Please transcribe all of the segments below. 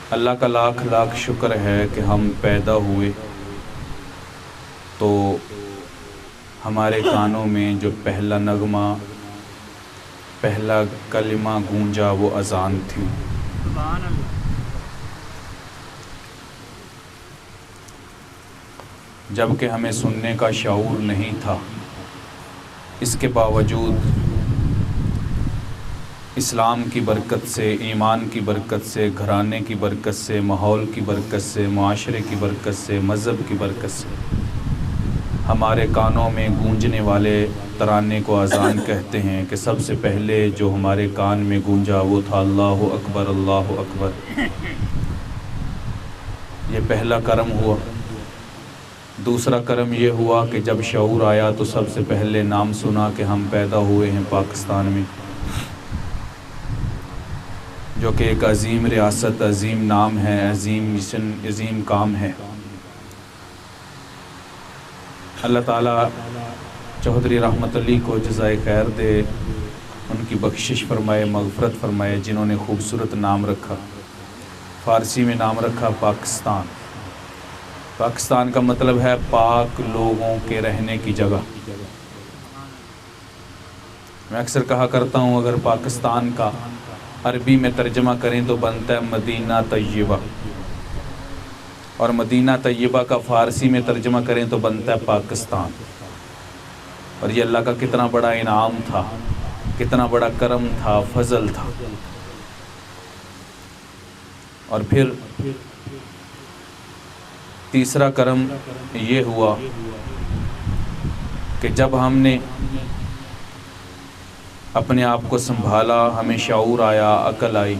अल्लाह का लाख लाख शुक्र है कि हम पैदा हुए तो हमारे कानों में जो पहला नगमा, पहला कलिमा गूंजा वो अज़ान थी। जबकि हमें सुनने का शऊर नहीं था, इसके बावजूद इस्लाम की बरकत से, ईमान की बरकत से, घराने की बरकत से, माहौल की बरकत से, माशरे की बरकत से, मज़हब की बरकत से हमारे कानों में गूंजने वाले तराने को अज़ान कहते हैं कि सबसे पहले जो हमारे कान में गूंजा वो था अल्लाहु अकबर, अल्लाहु अकबर। ये पहला करम हुआ। दूसरा करम ये हुआ कि जब शऊर आया तो सबसे पहले नाम सुना कि हम पैदा हुए हैं पाकिस्तान में, जो कि एक अजीम रियासत, अजीम नाम है, अजीम मिशन, अजीम काम है। अल्लाह ताला चौधरी रहमत अली को जज़ाए खैर दे, उनकी बख्शिश फरमाए, मग़फ़रत फरमाए, जिन्होंने खूबसूरत नाम रखा। फ़ारसी में नाम रखा पाकिस्तान। पाकिस्तान का मतलब है पाक लोगों के रहने की जगह। मैं अक्सर कहा करता हूँ, अगर पाकिस्तान का अरबी में तर्जमा करें तो बनता है मदीना तय्यबा, और मदीना तय्यबा का फ़ारसी में तर्जमा करें तो बनता है पाकिस्तान। और ये अल्लाह का कितना बड़ा इनाम था, कितना बड़ा करम था, फजल था। और फिर तीसरा करम ये हुआ कि जब हमने अपने आप को संभाला, हमें शऊर आया, अकल आई,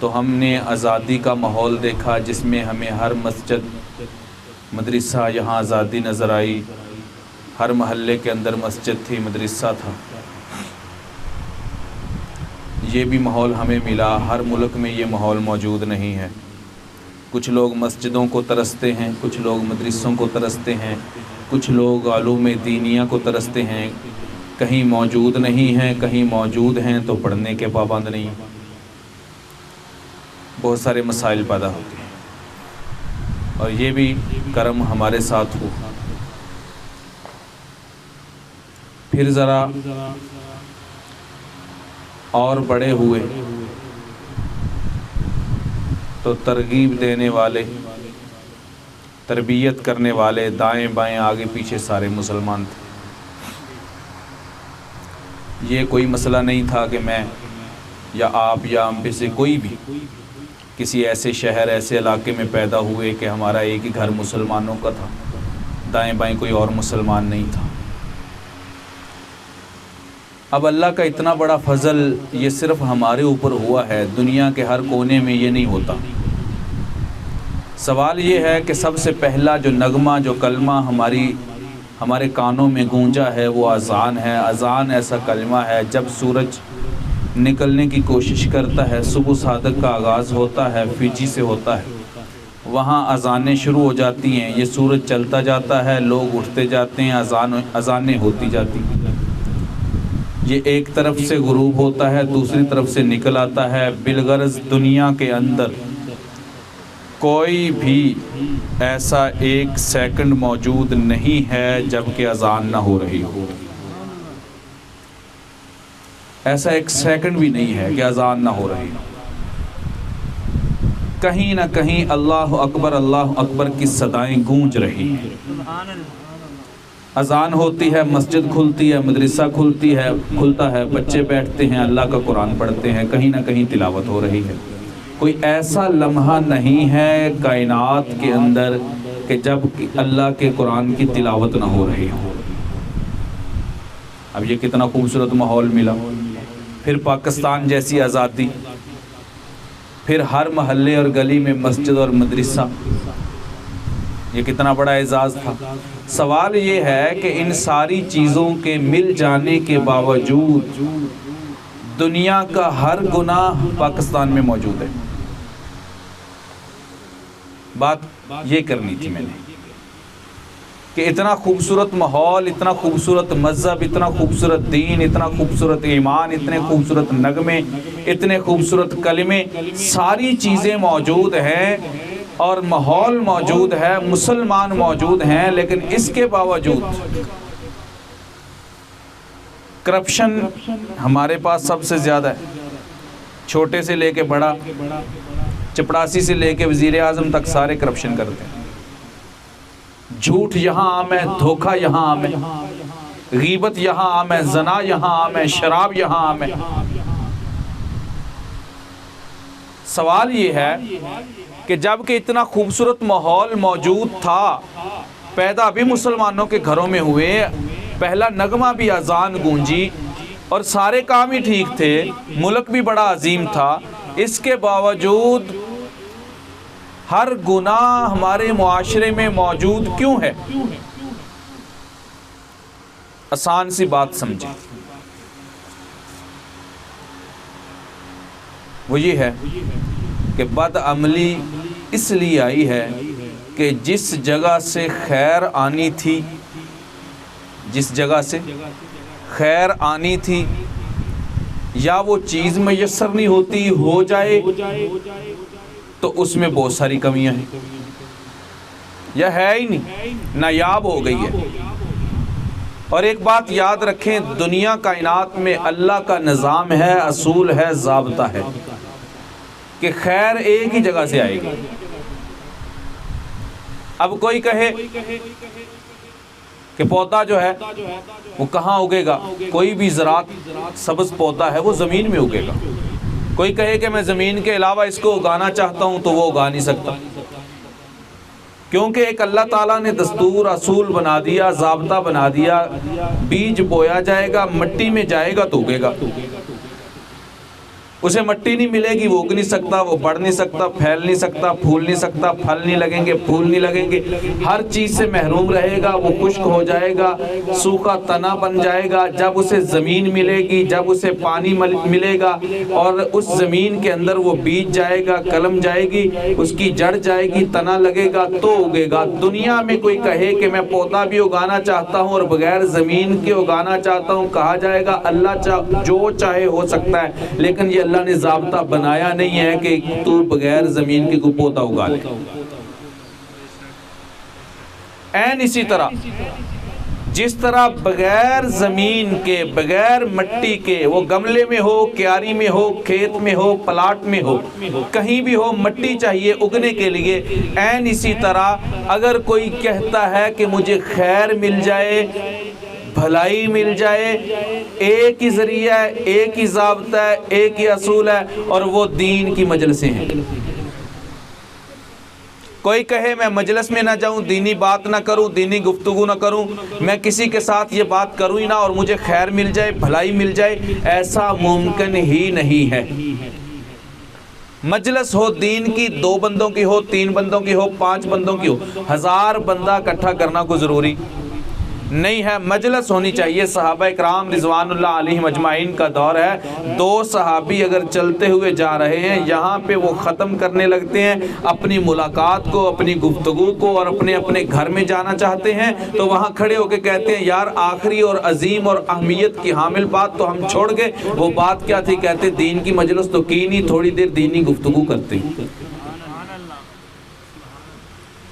तो हमने आज़ादी का माहौल देखा, जिसमें हमें हर मस्जिद, मदरसा, यहाँ आज़ादी नज़र आई। हर महल्ले के अंदर मस्जिद थी, मदरसा था। ये भी माहौल हमें मिला। हर मुल्क में ये माहौल मौजूद नहीं है। कुछ लोग मस्जिदों को तरसते हैं, कुछ लोग मदरसों को तरसते हैं, कुछ लोग आलूम दीनिया को तरसते हैं। कहीं मौजूद नहीं हैं, कहीं मौजूद हैं तो पढ़ने के पाबंद नहीं। बहुत सारे मसाइल पैदा होते हैं, और ये भी करम हमारे साथ हुआ। फिर ज़रा और बड़े हुए तो तरगीब देने वाले, तरबियत करने वाले, दाएं बाएं आगे पीछे सारे मुसलमान थे। ये कोई मसला नहीं था कि मैं या आप या हम में से कोई भी किसी ऐसे शहर, ऐसे इलाके में पैदा हुए कि हमारा एक ही घर मुसलमानों का था, दाएं बाएं कोई और मुसलमान नहीं था। अब अल्लाह का इतना बड़ा फजल ये सिर्फ हमारे ऊपर हुआ है, दुनिया के हर कोने में ये नहीं होता। सवाल ये है कि सबसे पहला जो नगमा, जो कलमा हमारे कानों में गूंजा है वो अज़ान है। अज़ान ऐसा कलमा है, जब सूरज निकलने की कोशिश करता है, सुबह सादक का आगाज़ होता है, फिजी से होता है, वहाँ अज़ानें शुरू हो जाती हैं। ये सूरज चलता जाता है, लोग उठते जाते हैं, अज़ानें होती जाती हैं। ये एक तरफ से गुरूब होता है, दूसरी तरफ से निकल आता है। बिलगर्ज़ दुनिया के अंदर कोई भी ऐसा एक सेकंड मौजूद नहीं है जबकि अज़ान ना हो रही हो। ऐसा एक सेकंड भी नहीं है कि अज़ान ना हो रही हो। कहीं ना कहीं अल्लाह अकबर की सदाएं गूंज रही हैं। अज़ान होती है, मस्जिद खुलती है, मदरसा खुलता है, बच्चे बैठते हैं, अल्लाह का कुरान पढ़ते हैं, कहीं ना कहीं तिलावत हो रही है। कोई ऐसा लम्हा नहीं है कायनात के अंदर कि जब अल्लाह के कुरान की तिलावत ना हो रही हो। अब ये कितना खूबसूरत माहौल मिला। फिर पाकिस्तान जैसी आज़ादी, फिर हर महल्ले और गली में मस्जिद और मदरसा, ये कितना बड़ा एजाज़ था। सवाल ये है कि इन सारी चीज़ों के मिल जाने के बावजूद दुनिया का हर गुनाह पाकिस्तान में मौजूद है। बात ये करनी थी मैंने। कि इतना खूबसूरत माहौल, इतना खूबसूरत मज़हब, इतना खूबसूरत दीन, इतना खूबसूरत ईमान, इतने खूबसूरत नगमे, इतने खूबसूरत कलिमे, सारी चीज़ें मौजूद हैं और माहौल मौजूद है, मुसलमान मौजूद हैं, लेकिन इसके बावजूद करप्शन हमारे पास सबसे ज़्यादा है। छोटे से लेके बड़ा, चपड़ासी से लेके वज़ीर आज़म तक सारे करप्शन करते हैं। झूठ यहाँ आम है, धोखा यहाँ आम है, गीबत यहाँ आम है, जना यहाँ आम है, शराब यहाँ आम है। सवाल ये है कि जबकि इतना खूबसूरत माहौल मौजूद था, पैदा भी मुसलमानों के घरों में हुए, पहला नगमा भी अजान गूंजी और सारे काम ही ठीक थे, मुल्क भी बड़ा अजीम था, इसके बावजूद हर गुनाह हमारे मुआशरे में मौजूद क्यों है? आसान सी बात समझें, वो ये है कि बदअमली इसलिए आई है कि जिस जगह से खैर आनी थी, जिस जगह से खैर आनी थी, या वो चीज़ मैसर नहीं होती, हो जाए तो उसमें बहुत सारी कमियां हैं, या है ही नहीं, नायाब हो गई है। और एक बात याद रखें, दुनिया कायनात में अल्लाह का निज़ाम है, असूल है, ज़ाब्ता है कि खैर एक ही जगह से आएगी। अब कोई कहे कि पौधा जो है वो कहाँ उगेगा, कोई भी ज़रात सब्ज़ पौधा है वो ज़मीन में उगेगा। कोई कहे कि मैं ज़मीन के अलावा इसको उगाना चाहता हूँ, तो वो उगा नहीं सकता, क्योंकि एक अल्लाह ताला ने दस्तूर असूल बना दिया, ज़ाब्ता बना दिया, बीज बोया जाएगा, मिट्टी में जाएगा तो उगेगा। उसे मिट्टी नहीं मिलेगी, वो उग नहीं सकता, वो बढ़ नहीं सकता, फैल नहीं सकता, फूल नहीं सकता, फल नहीं लगेंगे, फूल नहीं लगेंगे, हर चीज़ से महरूम रहेगा, वो खुश्क हो जाएगा, सूखा तना बन जाएगा। जब उसे ज़मीन मिलेगी, जब उसे पानी मिलेगा और उस ज़मीन के अंदर वो बीज जाएगा, कलम जाएगी, उसकी जड़ जाएगी, तना लगेगा तो उगेगा। दुनिया में कोई कहे कि मैं पौधा भी उगाना चाहता हूँ और बगैर ज़मीन के उगाना चाहता हूँ, कहा जाएगा अल्लाह जो चाहे हो सकता है, लेकिन ये अल्लाह ने ज़ाब्ता बनाया नहीं है कि तू बगैर ज़मीन के कोई पौधा उगा ले। ऐन इसी तरह जिस तरह बगैर ज़मीन के, बगैर मिट्टी के, वो गमले में हो, क्यारी में हो, खेत में हो, प्लाट में हो, कहीं भी हो, मिट्टी चाहिए उगने के लिए। ऐन इसी तरह अगर कोई कहता है कि मुझे खैर मिल जाए, भलाई मिल जाए, एक ही ज़रिया है, एक ही ज़ाब्ता है, एक ही असूल है, और वो दीन की मजलिसें हैं। कोई कहे मैं मजलिस में ना जाऊं, दीनी बात ना करूं, दीनी गुफ्तगू ना करूं, मैं किसी के साथ ये बात करूं ही ना और मुझे खैर मिल जाए, भलाई मिल जाए, ऐसा मुमकिन ही नहीं है। मजलिस हो दीन की, 2 बंदों की हो, 3 बंदों की हो, 5 बंदों की हो, 1000 बंदा इकट्ठा करना कोई ज़रूरी नहीं है। मजलिस होनी चाहिए। सहाबा इकराम रिज़वानुल्लाह अलैहिम अजमाइन का दौर है, 2 सहाबी अगर चलते हुए जा रहे हैं, यहाँ पे वो ख़त्म करने लगते हैं अपनी मुलाकात को, अपनी गुफ्तगू को, और अपने अपने घर में जाना चाहते हैं, तो वहाँ खड़े होकर कहते हैं यार आखिरी और अजीम और अहमियत की हामिल बात तो हम छोड़ गए। वो बात क्या थी? कहते दीन की मजलिस तो की नहीं, थोड़ी देर दीनी गुफ्तगू करते।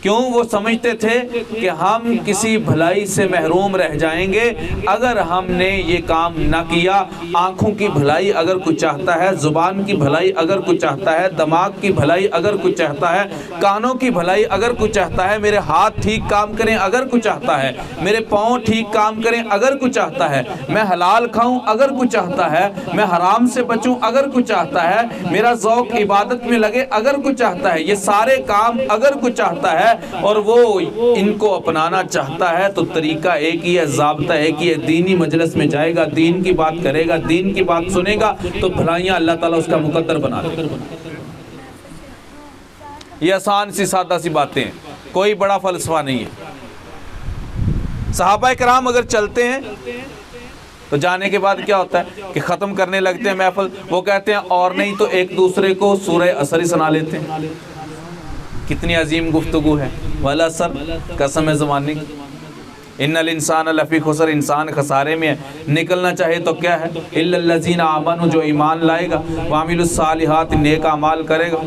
क्यों? वो समझते थे कि हम किसी भलाई से महरूम रह जाएंगे अगर हमने ये काम ना किया। आँखों की भलाई अगर कुछ चाहता है, ज़ुबान की भलाई अगर कुछ चाहता है, दिमाग की भलाई अगर कुछ चाहता है, कानों की भलाई अगर कुछ चाहता है, मेरे हाथ ठीक काम करें अगर कुछ चाहता है, मेरे पाँव ठीक काम करें अगर कुछ चाहता है, मैं हलाल खाऊं अगर कुछ चाहता है, मैं हराम से बचूं अगर कुछ चाहता है, मेरा ज़ौक़ इबादत में लगे अगर कुछ चाहता है, ये सारे काम अगर कुछ चाहता है और वो इनको अपनाना चाहता है, तो तरीका एक ही है, ज़ाब्ता एक ही है। दीनी मजलिस में जाएगा, दीन की बात करेगा, दीन की बात सुनेगा, तो भलाइयाँ अल्लाह ताला उसका मुकद्दर बना देगा। ये आसान सी सादा सी बातें हैं, कोई बड़ा फ़लसफ़ा नहीं है। सहाबा इकराम अगर चलते हैं तो जाने के बाद क्या होता है कि ख़त्म करने लगते हैं महफ़िल। वो कहते हैं और नहीं तो एक दूसरे को सूरह असर ही सुना लेते हैं। कितनी अजीम गुफ्तगू है, वाला सर कसम है ज़माने की। इन्नल इंसान लफ़ी खुसर, इंसान खसारे में है। निकलना चाहे तो क्या है, इल्लल्लज़ीना आमनू, जो ईमान लाएगा, वामिलुस सालिहात, नेक अमाल करेगा,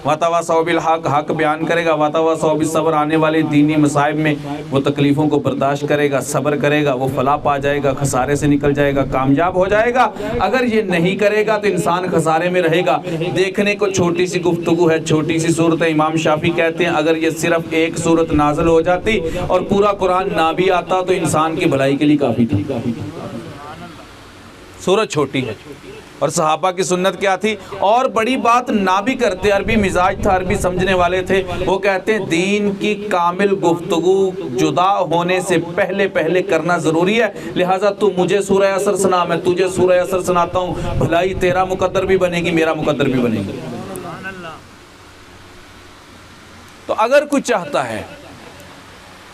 वतवासौ बिल हक, हक बयान करेगा, वतवासौ बिस सब्र, आने वाले दीनी मसाइब में वो तकलीफ़ों को बर्दाश्त करेगा, सब्र करेगा, वो फलाह पा जाएगा, खसारे से निकल जाएगा, कामयाब हो जाएगा। अगर ये नहीं करेगा तो इंसान खसारे में रहेगा। देखने को छोटी सी गुफ्तगू है, छोटी सी सूरत है। इमाम शाफी कहते हैं अगर ये सिर्फ एक सूरत नाज़िल हो जाती और पूरा कुरान ना भी आता तो इंसान की भलाई के लिए काफ़ी थी। सूरत छोटी है। और सहाबा की सुन्नत क्या थी, और बड़ी बात ना भी करते, अरबी मिजाज था, अरबी समझने वाले थे। वो कहते हैं दीन की कामिल गुफ्तगू जुदा होने से पहले पहले करना ज़रूरी है, लिहाजा तू मुझे सूरह असर सुना, मैं तुझे सूरह असर सुनाता हूँ, भलाई तेरा मुकद्दर भी बनेगी, मेरा मुकद्दर भी बनेगी। तो अगर कोई चाहता है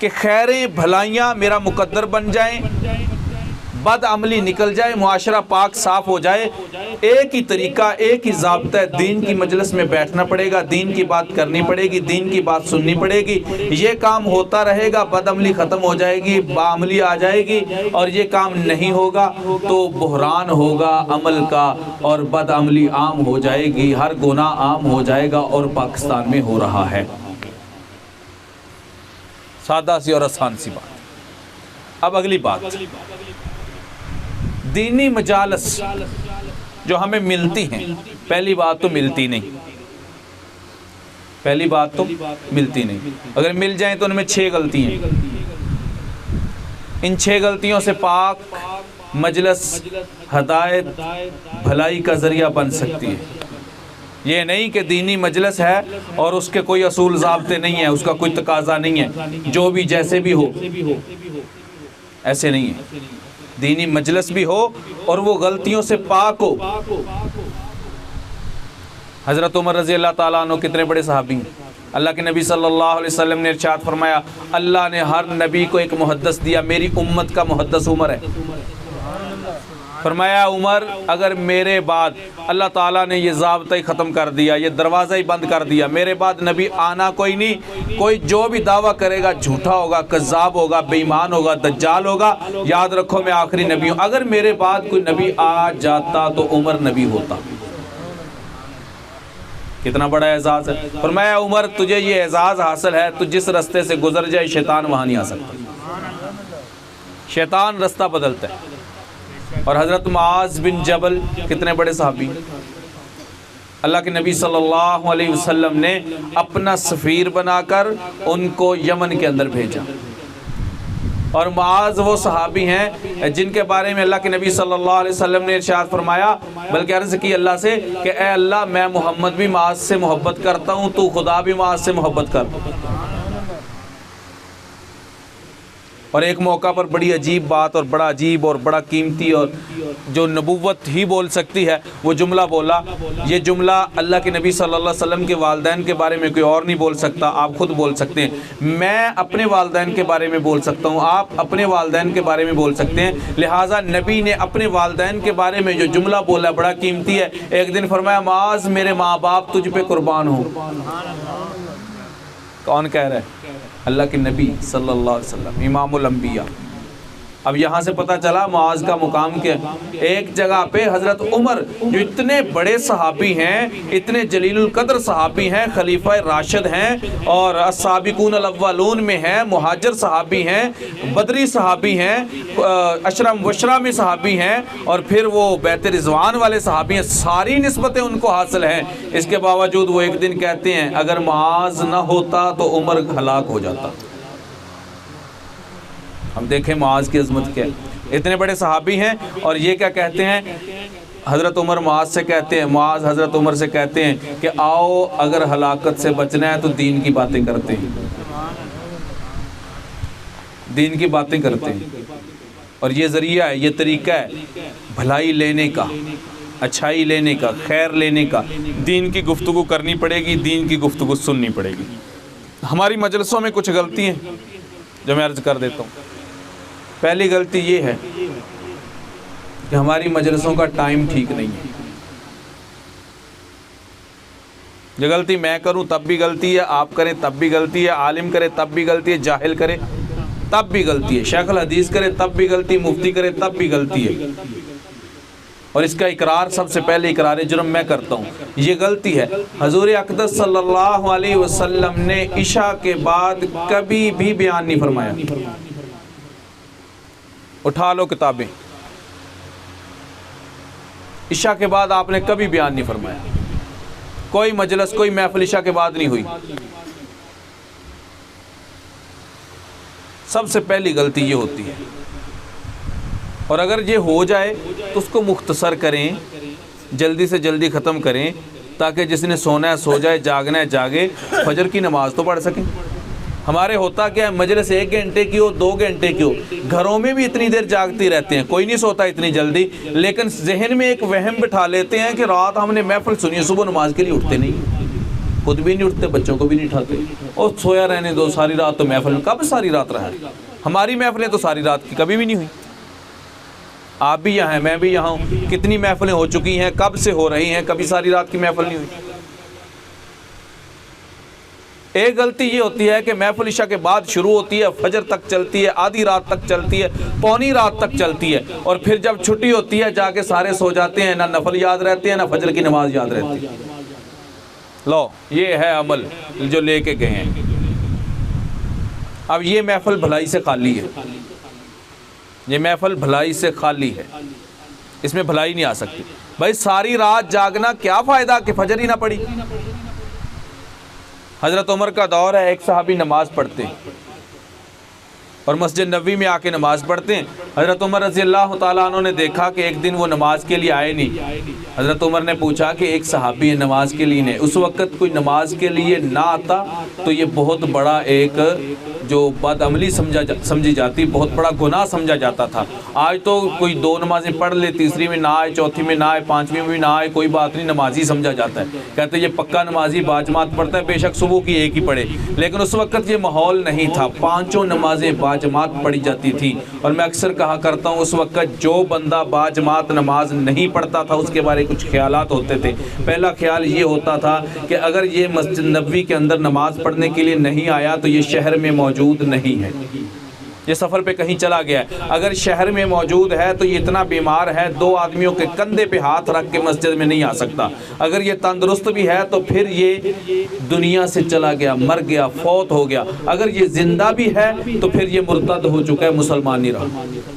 कि खैरें भलाइयाँ मेरा मुकद्दर बन जाएं, बद अमली निकल जाए, मुआशरा पाक साफ हो जाए, एक ही तरीका, एक ही ज़ाब्ता है, दीन की मजलिस में बैठना पड़ेगा, दीन की बात करनी पड़ेगी, दीन की बात सुननी पड़ेगी। ये काम होता रहेगा, बद अमली ख़त्म हो जाएगी, बाअमली आ जाएगी। और ये काम नहीं होगा तो बहरान होगा अमल का और बद अमली आम हो जाएगी, हर गुनाह आम हो जाएगा, और पाकिस्तान में हो रहा है। सादा सी और आसान सी बात। अब अगली बात, दीनी मजालस जो हमें मिलती हैं, पहली बात तो मिलती नहीं, पहली बात तो मिलती नहीं। अगर मिल जाएं तो उनमें 6 गलतियाँ। इन 6 गलतियों से पाक मजलस हदायत भलाई का ज़रिया बन सकती है। ये नहीं कि दीनी मजलस है और उसके कोई असूल ज़ाब्ते नहीं है, उसका कोई तकाज़ा नहीं है, जो भी जैसे भी हो, ऐसे नहीं है। दीनी मजलिस भी हो और वो गलतियों से पाक हो। हज़रत उमर रज़ी अल्लाह ताला अन्हु कितने बड़े सहाबी हैं। अल्लाह के नबी सल्लल्लाहु अलैहि वसल्लम ने इरशाद फरमाया, अल्लाह ने हर नबी को एक मुहद्दिस दिया, मेरी उम्मत का मुहद्दिस उमर है। फरमाया उमर, अगर मेरे बाद अल्लाह ताला ने ये ज़ाब्ता ही ख़त्म कर दिया, ये दरवाज़ा ही बंद कर दिया, मेरे बाद नबी आना कोई नहीं, कोई जो भी दावा करेगा झूठा होगा, कज़्ज़ाब होगा, बेईमान होगा, दज्जाल होगा, याद रखो मैं आखिरी नबी हूँ। अगर मेरे बाद कोई नबी आ जाता तो उमर नबी होता। कितना बड़ा एजाज़ है। फरमाया उमर, तुझे ये एजाज़ हासिल है, तू जिस रास्ते से गुजर जाए शैतान वहाँ नहीं आ सकता। शैतान रास्ता बदलता है। और हज़रत मुआज़ बिन जबल कितने बड़े सहाबी, अल्लाह के नबी सल्लल्लाहु अलैहि वसल्लम ने अपना सफ़ीर बनाकर उनको यमन के अंदर भेजा। और मुआज़ वो सहाबी हैं जिनके बारे में अल्लाह के नबी सल्लल्लाहु अलैहि वसल्लम ने इरशाद फरमाया, बल्कि अर्ज़ की अल्लाह से कि ए अल्लाह, मैं मोहम्मद भी मुआज़ से मोहब्बत करता हूँ, तू खुदा भी मुआज़ से मोहब्बत कर। और एक मौका पर बड़ी अजीब बात और बड़ा अजीब और बड़ा कीमती और जो नबूवत ही बोल सकती है वो जुमला बोला। ये जुमला अल्लाह के नबी सल्लल्लाहु अलैहि वसल्लम के वालिदैन के बारे में कोई और नहीं बोल सकता, आप खुद बोल सकते हैं। मैं अपने वालिदैन के बारे में बोल सकता हूँ, आप अपने वालिदैन के बारे में बोल सकते हैं। लिहाजा नबी ने अपने वालिदैन के बारे में जो जुमला बोला बड़ा कीमती है। एक दिन फरमाया, मुआज़, मेरे माँ बाप तुझ पे कुर्बान हो। कौन कह रहा है? अल्लाह के नबी सल्लल्लाहु अलैहि वसल्लम, इमामुल अंबिया। अब यहाँ से पता चला मुआज़ का मुकाम क्या। एक जगह पे हज़रत उमर जो इतने बड़े सहाबी हैं, इतने जलीलुल कद्र सहाबी हैं, खलीफा राशिद हैं और अस्साबिकून अल-अव्वलून में हैं, मुहाजिर सहाबी हैं, बदरी सहाबी हैं, अशरा मुबश्शरा में सहाबी हैं, और फिर वो बैत रिज़वान वाले सहाबी हैं। सारी निस्बतें उनको हासिल हैं। इसके बावजूद वो एक दिन कहते हैं, अगर मुआज़ ना होता तो उमर हलाक हो जाता। हम देखें मुआज़ की अज़मत क्या है। इतने बड़े सहाबी हैं और ये क्या कहते हैं, हज़रत उमर मुआज़ से कहते हैं, मुआज़ हज़रत उमर से कहते हैं कि आओ, अगर हलाकत से बचना है तो दीन की बातें करते हैं, दीन की बातें करते हैं। और ये ज़रिया है, ये तरीका है भलाई लेने का, अच्छाई लेने का, खैर लेने का। दीन की गुफ्तगू करनी पड़ेगी, दीन की गुफ्तगू सुननी पड़ेगी। हमारी मजलिसों में कुछ गलती हैं जो मैं अर्ज़ कर देता हूँ। पहली गलती ये है कि हमारी मजलिसों का टाइम ठीक नहीं है। ये गलती मैं करूं तब भी गलती है, आप करें तब भी गलती है, आलिम करे तब भी गलती है, जाहिल करे तब भी गलती है, शेख अल हदीस करे तब भी गलती, मुफ्ती करे तब भी गलती है। और इसका इकरार सबसे पहले इकरार जुर्म मैं करता हूँ, ये गलती है। हजूर अक़दस सल्लल्लाहु अलैहि वसल्लम ने इशा के बाद कभी भी बयान नहीं फरमाया। उठा लो किताबें, इशा के बाद आपने कभी बयान नहीं फरमाया। कोई मजलिस, कोई महफिल इशा के बाद नहीं हुई। सबसे पहली गलती ये होती है। और अगर ये हो जाए तो उसको मुख्तसर करें, जल्दी से जल्दी ख़त्म करें, ताकि जिसने सोना है सो जाए, जागना है जागे, फजर की नमाज़ तो पढ़ सकें। हमारे होता क्या है, मजलिस 1 घंटे की हो, 2 घंटे की हो, घरों में भी इतनी देर जागते रहते हैं, कोई नहीं सोता इतनी जल्दी, लेकिन जहन में एक वहम बिठा लेते हैं कि रात हमने महफिल सुनी, सुबह नमाज के लिए उठते नहीं, खुद भी नहीं उठते, बच्चों को भी नहीं उठाते, और सोया रहने दो, सारी रात तो महफिल में। कब सारी रात रहा? हमारी महफिलें तो सारी रात की कभी भी नहीं हुई। आप भी यहाँ हैं, मैं भी यहाँ हूँ, कितनी महफिलें हो चुकी हैं, कब से हो रही हैं, कभी सारी रात की महफिल नहीं हुई। एक गलती ये होती है कि महफिल इशा के बाद शुरू होती है, फजर तक चलती है, आधी रात तक चलती है, पौनी रात तक चलती है, और फिर जब छुट्टी होती है जाके सारे सो जाते हैं, ना नफल याद रहते हैं, ना फजर की नमाज याद रहती है। लो, ये है अमल जो लेके गए हैं। अब ये महफिल भलाई से खाली है, ये महफिल भलाई से खाली है, इसमें भलाई नहीं आ सकती। भाई सारी रात जागना क्या फ़ायदा कि फजर ही ना पड़ी। हज़रत उमर का दौर है, एक सहाबी नमाज़ पढ़ते हैं और मस्जिद नबवी में आके नमाज़ पढ़ते हैं। हज़रत उमर रज़ी अल्लाह तआला अन्हु ने देखा कि एक दिन वो नमाज के लिए आए नहीं। हज़रत उमर ने पूछा कि एक सहाबी नमाज के लिए नहीं, उस वक़्त कोई नमाज के लिए ना आता तो ये बहुत बड़ा एक जो बदअमली समझी जाती, बहुत बड़ा गुनाह समझा जाता था। आज तो कोई 2 नमाज़ें पढ़ ले, तीसरी में ना आए, चौथी में ना आए, 5वीं में भी ना आए, कोई बात नहीं, नमाजी समझा जाता है। कहते ये पक्का नमाजी बाजमात पढ़ता है, बेशक सुबह की एक ही पढ़े। लेकिन उस वक़्त ये माहौल नहीं था, 5 नमाज़ें बाजमात पढ़ी जाती थी। और मैं अक्सर कहा करता हूँ, उस वक़्त जो बंदा बाजमात नमाज नहीं पढ़ता था उसके बारे में कुछ ख्यालात होते थे। पहला ख्याल ये होता था कि अगर ये मस्जिद नबवी के अंदर नमाज़ पढ़ने के लिए नहीं आया तो ये शहर में मौजूद नहीं है, ये सफ़र पे कहीं चला गया है। अगर शहर में मौजूद है तो ये इतना बीमार है, 2 आदमियों के कंधे पे हाथ रख के मस्जिद में नहीं आ सकता। अगर ये तंदुरुस्त भी है तो फिर ये दुनिया से चला गया, मर गया, फौत हो गया। अगर ये जिंदा भी है तो फिर ये मुर्तद हो चुका है, मुसलमान नहीं रहा।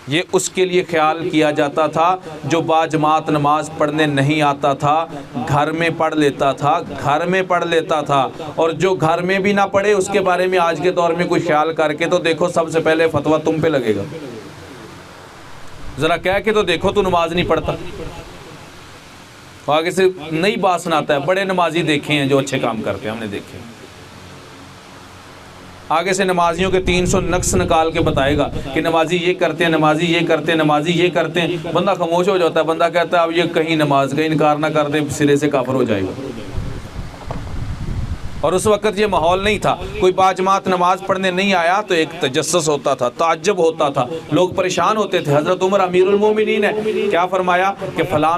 ये उसके लिए ख्याल किया जाता था जो बाजमात नमाज पढ़ने नहीं आता था, घर में पढ़ लेता था, घर में पढ़ लेता था। और जो घर में भी ना पढ़े उसके बारे में आज के दौर में कोई ख्याल करके तो देखो, सबसे पहले फतवा तुम पे लगेगा। ज़रा कह के तो देखो तू नमाज नहीं पढ़ता, आगे से नई बात सुनाता है। बड़े नमाजी देखे हैं जो अच्छे काम करते हैं, हमने देखे। आगे से नमाजियों के 300 नक्स निकाल के बताएगा कि नमाजी ये करते हैं, नमाजी ये करते हैं, नमाजी ये करते हैं। बंदा खामोश हो जाता है, बंदा कहता है अब ये कहीं नमाज का इनकार ना कर दे, सिरे से काफिर हो जाएगा। और उस वक़्त ये माहौल नहीं था, कोई बाजमात नमाज पढ़ने नहीं आया तो एक तजस्सुस होता था, ताज्जुब होता था, लोग परेशान होते थे। हज़रत उमर अमीरुल मोमिनीन है, क्या फरमाया कि फ़लाँ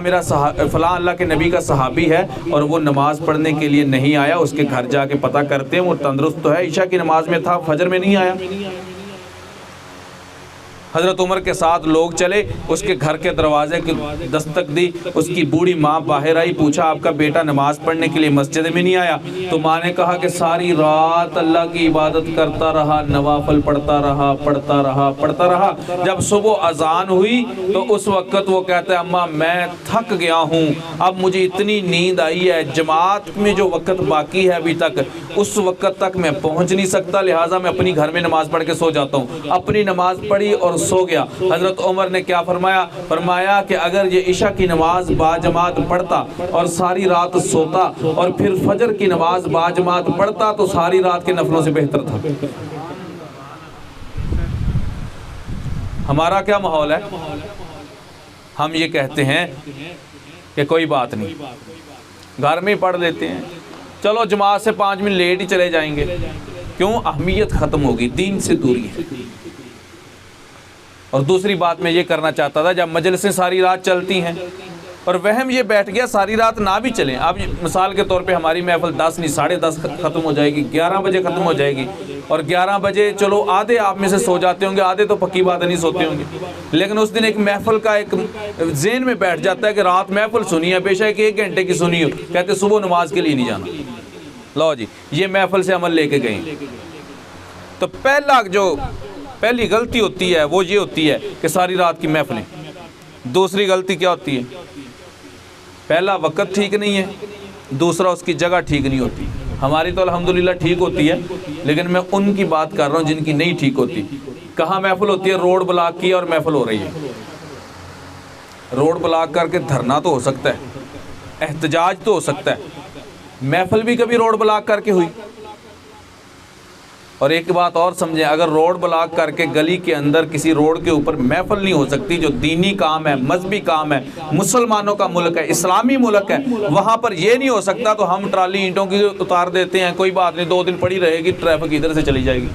अल्लाह के नबी का सहाबी है और वो नमाज़ पढ़ने के लिए नहीं आया, उसके घर जाके पता करते हैं वो तंदुरुस्त तो है, ईशा की नमाज में था, फजर में नहीं आया। हज़रत उमर के साथ लोग चले, उसके घर के दरवाजे की दस्तक दी, उसकी बूढ़ी माँ बाहर आई, पूछा आपका बेटा नमाज़ पढ़ने के लिए मस्जिद में नहीं आया? तो माँ ने कहा कि सारी रात अल्लाह की इबादत करता रहा, नवाफल पढ़ता रहा, पढ़ता रहा, पढ़ता रहा। जब सुबह अजान हुई तो उस वक़्त वो कहता है अम्मा मैं थक गया हूँ, अब मुझे इतनी नींद आई है, जमात में जो वक़्त बाकी है अभी तक उस वक़्त तक मैं पहुँच नहीं सकता, लिहाजा मैं अपनी घर में नमाज़ पढ़ के सो जाता हूँ। अपनी नमाज़ पढ़ी और सो गया। हज़रत उमर ने क्या फरमाया? फरमाया कि अगर ये इशा की नमाज बाजमात पढ़ता और सारी रात सोता और फिर फजर की नमाज बाजमात पढ़ता तो सारी रात के नफलों से बेहतर था। हमारा क्या माहौल है? हम ये कहते हैं कि कोई बात नहीं, घर में ही पढ़ लेते हैं, चलो जमात से 5 मिनट लेट ही चले जाएंगे। क्यों? अहमियत ख़त्म होगी, दीन से दूरी है। और दूसरी बात मैं ये करना चाहता था, जब मजलिसें सारी रात चलती हैं और वहम ये बैठ गया सारी रात ना भी चलें। अब मिसाल के तौर पे हमारी महफिल 10 नहीं 10:30 ख़त्म हो जाएगी, 11 बजे ख़त्म हो जाएगी, और 11 बजे चलो आधे आप में से सो जाते होंगे, आधे तो पक्की बात नहीं सोते होंगे, लेकिन उस दिन एक महफिल का एक ज़हन में बैठ जाता है कि रात महफिल सुनी है, बेशक 1 घंटे की सुनी हो, कहते सुबह नमाज के लिए नहीं जाना। लो जी, ये महफिल से अमल लेके गए। तो पहली गलती होती है वो ये होती है कि सारी रात की महफिलें। दूसरी गलती क्या होती है? पहला वक़्त ठीक नहीं है, दूसरा उसकी जगह ठीक नहीं होती। हमारी तो अल्हम्दुलिल्लाह ठीक होती है, लेकिन मैं उनकी बात कर रहा हूँ जिनकी नहीं ठीक होती। कहाँ महफिल होती है? रोड ब्लॉक की और महफिल हो रही है। रोड ब्लॉक करके धरना तो हो सकता है, एहतजाज तो हो सकता है, महफिल भी कभी रोड ब्लॉक करके हुई? और एक बात और समझें, अगर रोड ब्लॉक करके गली के अंदर किसी रोड के ऊपर महफिल नहीं हो सकती, जो दीनी काम है, मजहबी काम है, मुसलमानों का मुल्क है, इस्लामी मुल्क है, वहाँ पर ये नहीं हो सकता तो हम ट्राली ईंटों की उतार देते हैं, कोई बात नहीं, 2 दिन पड़ी रहेगी, ट्रैफिक इधर से चली जाएगी।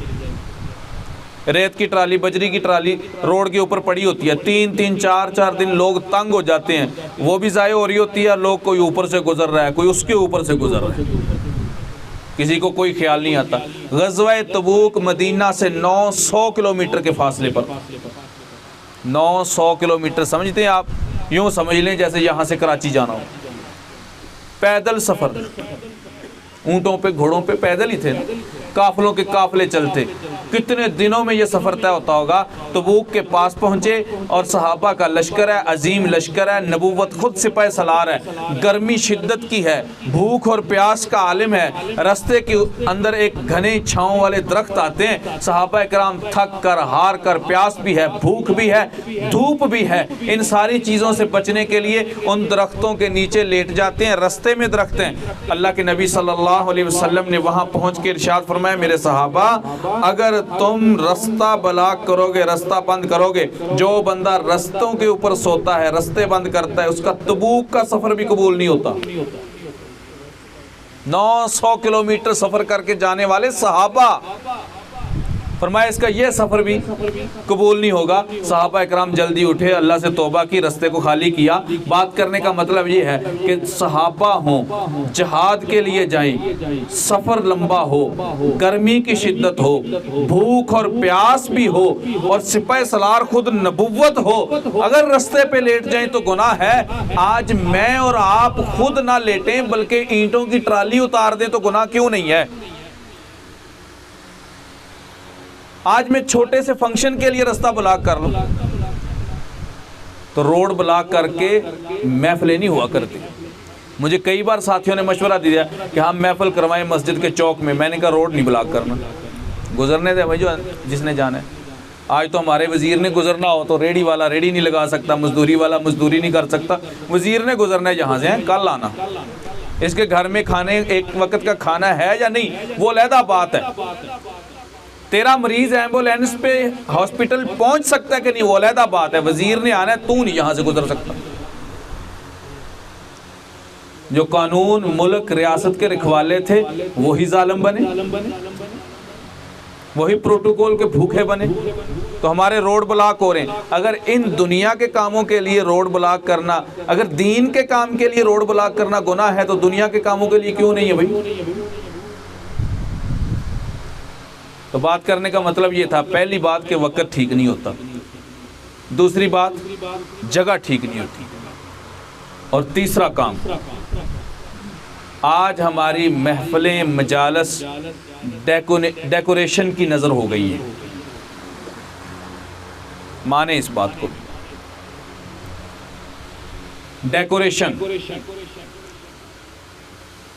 रेत की ट्राली, बजरी की ट्राली रोड के ऊपर पड़ी होती है, 3-3, 4-4 दिन लोग तंग हो जाते हैं, वो भी ज़ाया हो रही होती है। लोग कोई ऊपर से गुजर रहा है, कोई उसके ऊपर से गुजर रहा है, किसी को कोई ख्याल नहीं आता। ग़ज़वा तबूक मदीना से 900 किलोमीटर के फासले पर, 900 किलोमीटर समझते हैं आप? यूँ समझ लें जैसे यहाँ से कराची जाना हो, पैदल सफ़र, ऊँटों पे घोड़ों पे पैदल ही थे, काफ़िलों के काफ़िले चलते। कितने दिनों में ये सफ़र तय होता होगा। तबूक के पास पहुँचे और सहाबा का लश्कर है, अजीम लश्कर है, नबूवत खुद सिपाही सलार है, गर्मी शिद्दत की है, भूख और प्यास का आलिम है। रास्ते के अंदर एक घने छाँव वाले दरख्त आते हैं, सहाबा कराम थक कर, हार कर, प्यास भी है, भूख भी है, धूप भी है, इन सारी चीज़ों से बचने के लिए उन दरख्तों के नीचे लेट जाते हैं। रास्ते में दरख्त हैं। अल्लाह के नबी सल्लल्लाहु अलैहि वसल्लम ने वहाँ पहुँच के इरशाद फरमाया, मेरे सहाबा, अगर तुम रास्ता ब्लॉक करोगे, रास्ता बंद करोगे, जो बंदा रास्तों के ऊपर सोता है, रास्ते बंद करता है, उसका तबूक का सफर भी कबूल नहीं होता। 900 किलोमीटर सफर करके जाने वाले सहाबा, फरमाया इसका यह सफ़र भी कबूल नहीं होगा। सहाबा इकराम जल्दी उठे, अल्लाह से तौबा की, रास्ते को खाली किया। बात करने का मतलब ये है कि सहाबा हों, जहाद के लिए जाएं, सफ़र लंबा हो, गर्मी की शिद्दत हो, भूख और प्यास भी हो, और सिपाही सलार खुद नबुव्वत हो, अगर रास्ते पे लेट जाएं तो गुनाह है। आज मैं और आप खुद ना लेटें बल्कि ईंटों की ट्राली उतार दें तो गुनाह क्यों नहीं है? आज मैं छोटे से फंक्शन के लिए रास्ता ब्लॉक कर लूं तो रोड ब्लॉक करके महफिलें नहीं हुआ करती। मुझे कई बार साथियों ने मशवरा दिया कि हम महफिल करवाएं मस्जिद के चौक में। मैंने कहा रोड नहीं ब्लॉक करना, गुजरने दे भाई जो जिसने जाना है। आज तो हमारे वज़ीर ने गुजरना हो तो रेडी वाला रेडी नहीं लगा सकता, मजदूरी वाला मजदूरी नहीं कर सकता। वज़ीर ने गुजरना है जहाँ से, कल आना। इसके घर में खाने एक वक्त का खाना है या नहीं वो अलहदा बात है। तेरा मरीज एम्बुलेंस पे हॉस्पिटल पहुंच सकता है कि नहीं वो अलहदा बात है। वजीर ने आना है, तू नहीं यहां से गुजर सकता। जो कानून मुल्क रियासत के रखवाले थे वही जालिम बने, वही प्रोटोकॉल के भूखे बने, तो हमारे रोड ब्लॉक हो रहे हैं। अगर इन दुनिया के कामों के लिए रोड ब्लॉक करना, अगर दीन के काम के लिए रोड ब्लॉक करना गुनाह है तो दुनिया के कामों के लिए क्यों नहीं है भाई? तो बात करने का मतलब ये था, पहली बात कि वक़्त ठीक नहीं होता, दूसरी बात जगह ठीक नहीं होती, और तीसरा काम, आज हमारी महफिलें मजालस डेकोरेशन की नज़र हो गई है। माने इस बात को, डेकोरेशन।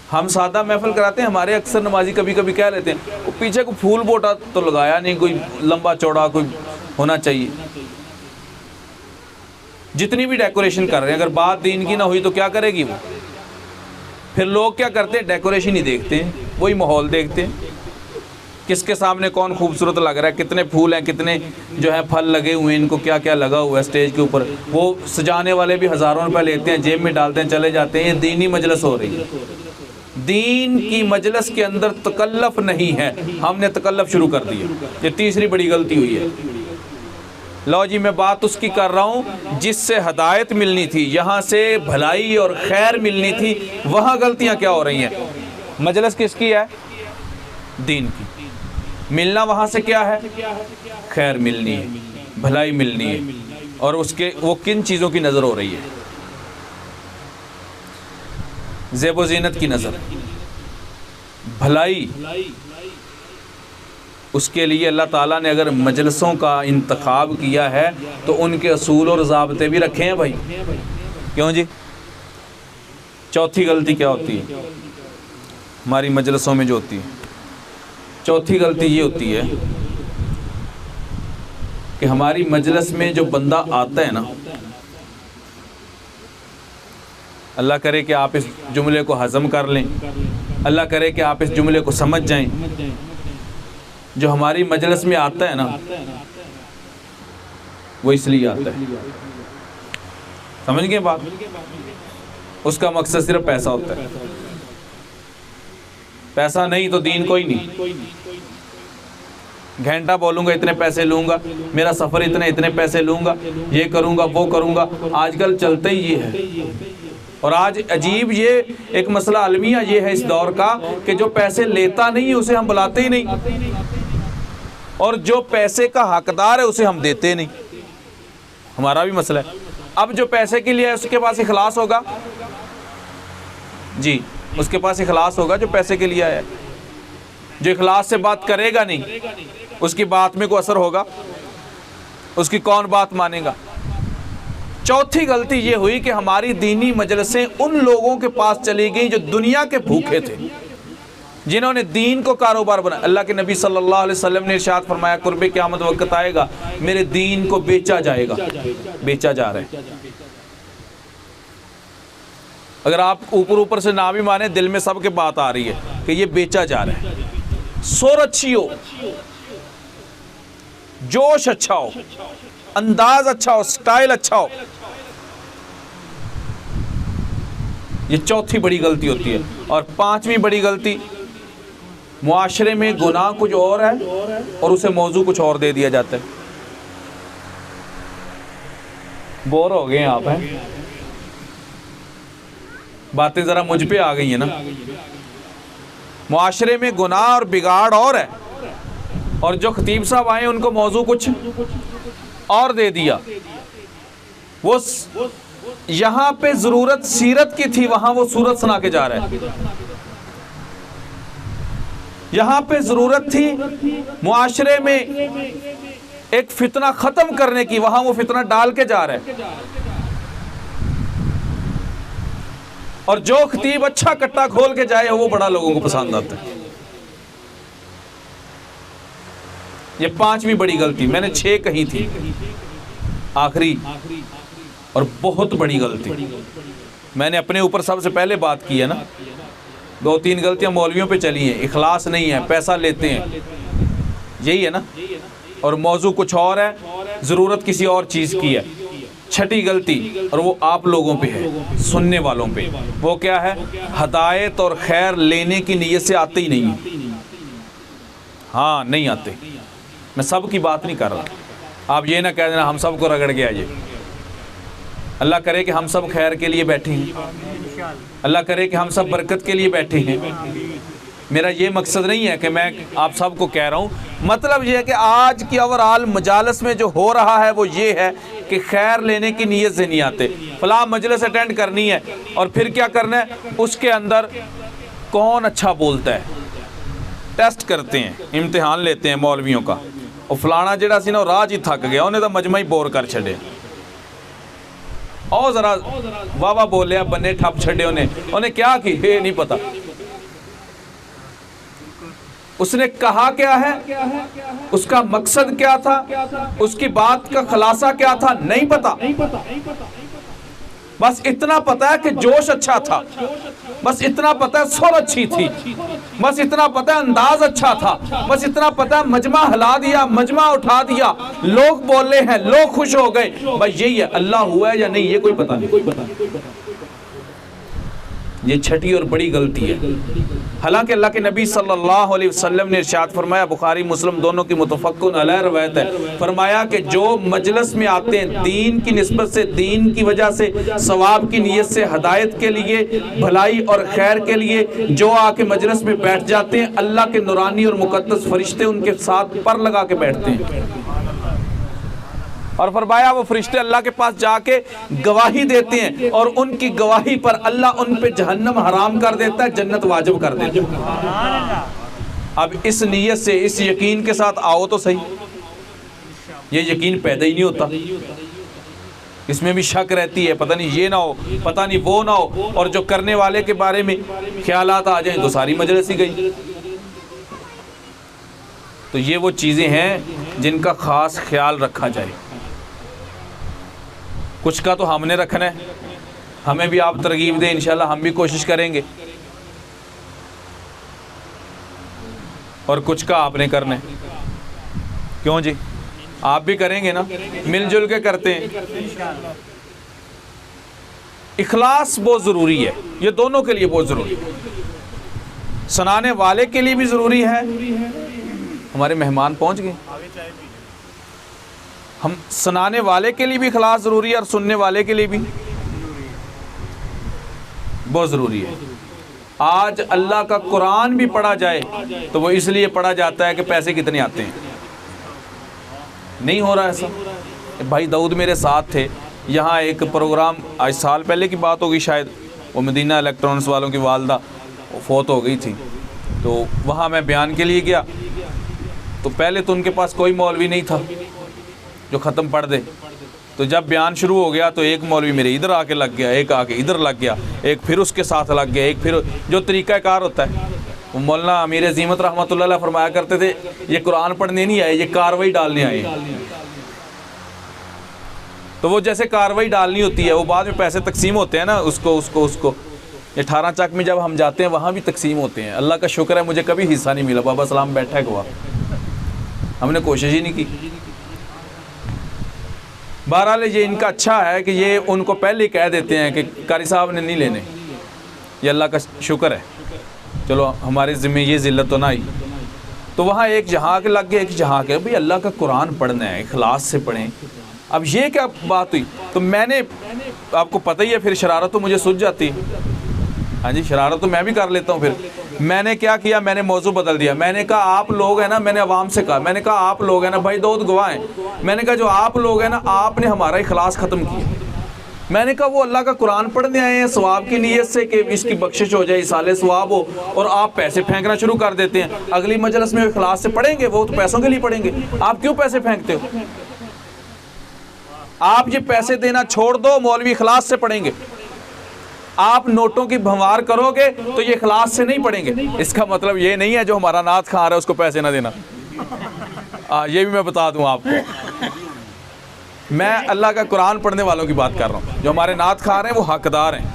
हम सादा महफिल कराते हैं, हमारे अक्सर नमाजी कभी कभी कह लेते हैं वो पीछे को फूल बोटा तो लगाया नहीं, कोई लंबा चौड़ा कोई होना चाहिए। जितनी भी डेकोरेशन कर रहे हैं, अगर बात दीन की ना हुई तो क्या करेगी वो? फिर लोग क्या करते हैं, डेकोरेशन ही देखते हैं, वही माहौल देखते हैं, किसके सामने कौन खूबसूरत लग रहा है, कितने फूल हैं, कितने जो है फल लगे हुए हैं, इनको क्या क्या लगा हुआ है स्टेज के ऊपर। वो सजाने वाले भी हज़ारों रुपये लेते हैं, जेब में डालते हैं, चले जाते हैं। ये दीनी मजलिस हो रही है। दीन की मजलिस के अंदर तकल्लुफ़ नहीं है, हमने तकल्लुफ़ शुरू कर दिया। ये तीसरी बड़ी गलती हुई है। लो जी, मैं बात उसकी कर रहा हूँ जिससे हदायत मिलनी थी, यहाँ से भलाई और खैर मिलनी थी, वहाँ गलतियाँ क्या हो रही हैं? मजलिस किसकी है? दीन की। मिलना वहाँ से क्या है? खैर मिलनी है, भलाई मिलनी है, और उसके वो किन चीज़ों की नज़र हो रही है? ज़ेब ज़ीनत की नज़र, भलाई। उसके लिए अल्लाह ताला ने अगर मजलिसों का इंतखाब किया है तो उनके असूल और ज़ाब्ते भी रखे हैं भाई। क्यों जी? चौथी गलती क्या होती है हमारी मजलिसों में जो होती है? चौथी गलती ये होती है कि हमारी मजलिस में जो बंदा आता है ना, अल्लाह करे कि आप इस जुमले को हज़म कर लें, अल्लाह करे कि आप इस जुमले को समझ जाएं। जो हमारी मजलिस में आता है ना, वो इसलिए आता है, समझ गए बात? उसका मकसद सिर्फ पैसा होता है। पैसा नहीं तो दीन कोई नहीं। घंटा बोलूँगा इतने पैसे लूँगा, मेरा सफ़र इतने पैसे लूँगा, ये करूँगा वो करूँगा। आजकल चलते ही ये है। और आज अजीब ये एक मसला अलमिया ये है इस दौर का कि जो पैसे लेता नहीं उसे हम बुलाते ही नहीं, और जो पैसे का हकदार है उसे हम देते नहीं। हमारा भी मसला है। अब जो पैसे के लिए है उसके पास इखलास होगा जी, उसके पास इखलास होगा जो पैसे के लिए आया है। जो इखलास से बात करेगा नहीं, उसकी बात में कोई असर होगा? उसकी कौन बात मानेगा? चौथी गलती ये हुई कि हमारी दीनी मजलिसें उन लोगों के पास चली गई जो दुनिया के भूखे थे, जिन्होंने दीन को कारोबार बनाया। अल्लाह के नबी सल्लल्लाहु अलैहि वसल्लम ने इरशाद फरमाया, कुर्बे क़यामत वक्त आएगा मेरे दीन को बेचा जाएगा। बेचा जा रहा है। अगर आप ऊपर से ना भी माने, दिल में सबके बात आ रही है कि ये बेचा जा रहा है। सुर अच्छी हो, जोश अच्छा हो, अंदाज अच्छा हो, स्टाइल अच्छा हो, ये चौथी बड़ी गलती होती है। और पांचवी बड़ी गलती, मुआशरे में गुनाह कुछ और है और उसे मौजू कुछ और दे दिया जाता है। बोर हो गए आप हैं? बातें जरा मुझ पे आ गई है ना। मुआशरे में गुनाह और बिगाड़ और है, और जो खतीब साहब आए उनको मौजू कुछ और दे दिया। वो यहाँ पे ज़रूरत सीरत की थी, वहाँ वो सूरत सुना के जा रहा है। यहाँ पे ज़रूरत थी मुआशरे में एक फितना ख़त्म करने की, वहाँ वो फितना डाल के जा रहा है। और जो खतीब अच्छा कट्टा खोल के जाए वो बड़ा लोगों को पसंद आता है। ये पांचवी बड़ी गलती, मैंने 6 कही थी, आखिरी और बहुत बड़ी गलती मैंने अपने ऊपर सबसे पहले बात की है ना। 2-3 गलतियां मौलवियों पे चली हैं। इखलास नहीं है, पैसा लेते हैं, यही है ना, और मौजू कुछ और है, ज़रूरत किसी और चीज़ की है। छठी गलती, और वो आप लोगों पे है, सुनने वालों पे, वो क्या है? हदायत और खैर लेने की नीयत से आते ही नहीं है। हाँ, नहीं आते। मैं सब की बात नहीं कर रहा। आप ये ना कह देना हम सब को रगड़ गया। ये अल्लाह करे कि हम सब खैर के लिए बैठे हैं, अल्लाह करे कि हम सब बरकत के लिए बैठे हैं। मेरा ये मकसद नहीं है कि मैं आप सबको कह रहा हूँ। मतलब ये है कि आज की ओवरऑल मजालस में जो हो रहा है वो ये है कि खैर लेने की नीयत से नहीं आते। फलां मजलिस अटेंड करनी है और फिर क्या करना है, उसके अंदर कौन अच्छा बोलता है टेस्ट करते हैं, इम्तिहान लेते हैं मौलवियों का। और फलाना जिहड़ा सी ना राह ही थक गया, उन्हें तो मजमा ही बोर कर छड़े। और जरा वाह वाह बोलिया, बन्ने ठप छड़े, उन्हें क्या की ये नहीं पता। उसने कहा क्या है, उसका मकसद क्या था, उसकी बात का खुलासा क्या था, नहीं पता। बस इतना पता है कि जोश अच्छा था, बस इतना पता है सुर अच्छी थी, बस इतना पता है अंदाज अच्छा था, बस इतना पता है मजमा हिला दिया, मजमा उठा दिया, लोग बोले हैं, लोग खुश हो गए। भाई यही है, अल्लाह हुआ है या नहीं ये कोई पता नहीं। ये छठी और बड़ी गलती है। हालांकि अल्लाह के नबी सल्लल्लाहु अलैहि वसल्लम ने इरशाद फरमाया, बुखारी मुस्लिम दोनों की मुतफ़क्कुन अलैह रवायत है, फरमाया कि जो मजलिस में आते हैं दीन की निस्बत से, दीन की वजह से, सवाब की नीयत से, हदायत के लिए, भलाई और खैर के लिए जो आके मजलिस में बैठ जाते हैं, अल्लाह के नूरानी और मुक़द्दस फरिश्ते उनके साथ पर लगा के बैठते हैं। और फरमाया वो फरिश्ते अल्लाह के पास जाके गवाही देते हैं और उनकी गवाही पर अल्लाह उन पे जहन्नम हराम कर देता है, जन्नत वाजिब कर देता है। अब इस नीयत से, इस यकीन के साथ आओ तो सही। ये यकीन पैदा ही नहीं होता, इसमें भी शक रहती है, पता नहीं ये ना हो, पता नहीं वो ना हो, और जो करने वाले के बारे में ख्यालात आ जाए तो सारी मजलिस ही गई। तो ये वो चीज़ें हैं जिनका ख़ास ख्याल रखा जाए। कुछ का तो हमने रखना है, हमें भी आप तरगीब दें, इंशाल्लाह हम भी कोशिश करेंगे, और कुछ का आपने करना है। क्यों जी, आप भी करेंगे ना, मिलजुल के करते हैं। इखलास बहुत ज़रूरी है, ये दोनों के लिए बहुत ज़रूरी है, सुनाने वाले के लिए भी ज़रूरी है। हमारे मेहमान पहुंच गए, हम सुनाने वाले के लिए भी इखलास ज़रूरी है और सुनने वाले के लिए भी बहुत ज़रूरी है। आज अल्लाह का कुरान भी पढ़ा जाए तो वो इसलिए पढ़ा जाता है कि पैसे कितने आते हैं। नहीं हो रहा ऐसा। भाई दाऊद मेरे साथ थे, यहाँ एक प्रोग्राम, आज साल पहले की बात होगी शायद, वो मदीना इलेक्ट्रॉनिक्स वालों की वालदा फौत हो गई थी, तो वहाँ मैं बयान के लिए गया। तो पहले तो उनके पास कोई मौलवी नहीं था जो ख़त्म पढ़ दे। तो जब बयान शुरू हो गया तो एक मौलवी मेरे इधर आके लग गया, एक आके इधर लग गया, एक फिर उसके साथ लग गया, एक फिर, जो तरीक़ाकार होता है। वो मौलाना अमीर अज़ीमत रहमतुल्लाह अलैह फरमाया करते थे, ये कुरान पढ़ने नहीं आए, ये कार्रवाई डालने आए। तो वो जैसे कार्रवाई डालनी होती है, वो बाद में पैसे तकसीम होते हैं ना, उसको 18 चक में जब हम जाते हैं वहाँ भी तकसीम होते हैं। अल्लाह का शुक्र है मुझे कभी हिस्सा नहीं मिला, बाबा सलाम बैठा हुआ, हमने कोशिश ही नहीं की। बहरहाल ये इनका अच्छा है कि ये उनको पहले ही कह देते हैं कि कारी साहब ने नहीं लेने। ये अल्लाह का शुक्र है, चलो हमारे ज़िम्मे ये ज़िल्लत तो ना आई। तो वहाँ एक जहाँ के लग गया, एक जहाँ के, भाई अल्लाह का कुरान पढ़ना है, इखलास से पढ़ें। अब ये क्या बात हुई, तो मैंने, आपको पता ही है, फिर शरारत तो मुझे सूझ जाती है। हाँ जी, शरारत तो मैं भी कर लेता हूँ। फिर मैंने क्या किया, मैंने मौजू बदल दिया। मैंने कहा आप लोग हैं ना, मैंने अवाम से कहा, मैंने कहा आप लोग हैं ना, भाई दो गवाह हैं, मैंने कहा जो आप लोग हैं ना, आपने हमारा इखलास ख़त्म किया। मैंने कहा वो अल्लाह का कुरान पढ़ने आए हैं सवाब की नीयत से कि इसकी बख्शिश हो जाए, इसाले सवाब हो, और आप पैसे फेंकना शुरू कर देते हैं। अगली मजलिस में इखलास से पढ़ेंगे, वो तो पैसों के लिए पढ़ेंगे, आप क्यों पैसे फेंकते हो? आप ये पैसे देना छोड़ दो, मौलवी इखलास से पढ़ेंगे। आप नोटों की भंवार करोगे तो ये इखलास से नहीं पढ़ेंगे। इसका मतलब ये नहीं है जो हमारा नात खा रहा है उसको पैसे ना देना। ये भी मैं बता दूं आपको, मैं अल्लाह का कुरान पढ़ने वालों की बात कर रहा हूँ। जो हमारे नात खा रहे हैं वो हकदार हैं,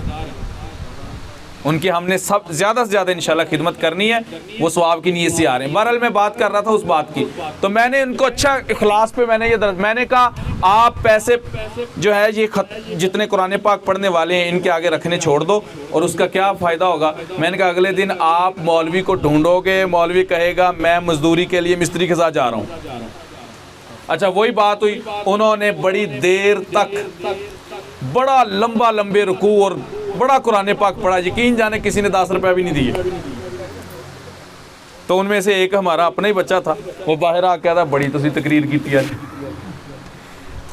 उनकी हमने सब ज़्यादा से ज़्यादा इंशाल्लाह खिदमत करनी है, वो सवाब की नीयत से आ रहे हैं। बहरहाल मैं बात कर रहा था उस बात की, तो मैंने उनको अच्छा इखलास पे मैंने ये मैंने कहा आप पैसे जो है ये जितने कुरान पाक पढ़ने वाले हैं इनके आगे रखने छोड़ दो, और उसका क्या फ़ायदा होगा। मैंने कहा अगले दिन आप मौलवी को ढूंढोगे, मौलवी कहेगा मैं मजदूरी के लिए मिस्त्री के साथ जा रहा हूँ। अच्छा वही बात हुई, उन्होंने बड़ी देर तक बड़ा लंबे रुकू और बड़ा कुरान पाक पढ़ा, यकीन जाने किसी ने 10 रुपया भी नहीं दिए। तो उनमें से एक हमारा अपना ही बच्चा था, वो बाहर आ गया था, बड़ी तुसी तकरीर की थी।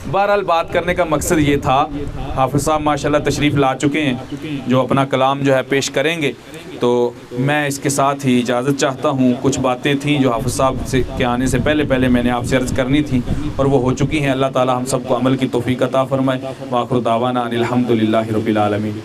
बहरहाल बात करने का मकसद ये था, हाफिज़ साहब माशाल्लाह तशरीफ़ ला चुके हैं जो अपना कलाम जो है पेश करेंगे, तो मैं इसके साथ ही इजाज़त चाहता हूँ। कुछ बातें थीं जो हाफिज़ साहब से के आने से पहले मैंने आपसे अर्ज़ करनी थी और वो हो चुकी हैं। अल्लाह ताला हम सबको अमल की तौफ़ीक़ अता फ़रमाए। व आख़िर दावाना अनिल हम्दुलिल्लाहि रब्बिल आलमीन।